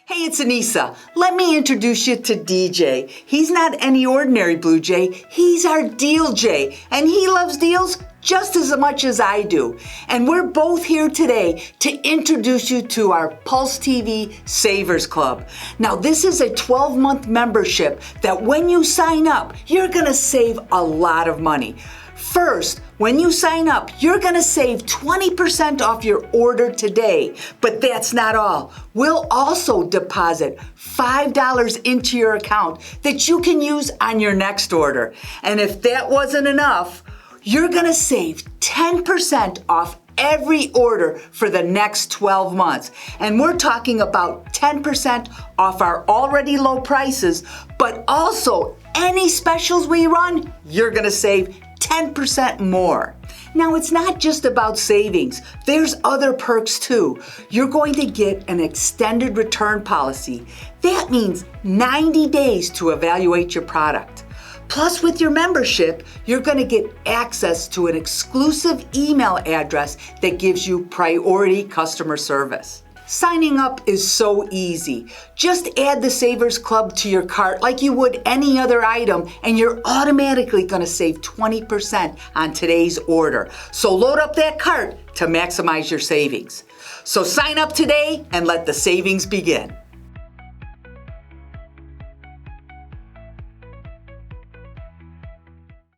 Hey, it's Anissa. Let me introduce you to DJ. He's not any ordinary Blue Jay. He's our Deal Jay, and he loves deals just as much as I do. And we're both here today to introduce you to our PulseTV Savers Club. Now, this is a 12-month membership that when you sign up, you're gonna save a lot of money. First, when you sign up, you're gonna save 20% off your order today. But that's not all. We'll also deposit $5 into your account that you can use on your next order. And if that wasn't enough, you're gonna save 10% off every order for the next 12 months. And we're talking about 10% off our already low prices, but also any specials we run, you're gonna save 10% more. Now, it's not just about savings. There's other perks too. You're going to get an extended return policy. That means 90 days to evaluate your product. Plus, with your membership, you're going to get access to an exclusive email address that gives you priority customer service. Signing up is so easy. Just add the Savers Club to your cart like you would any other item, and you're automatically going to save 20% on today's order. So load up that cart to maximize your savings. So sign up today and let the savings begin.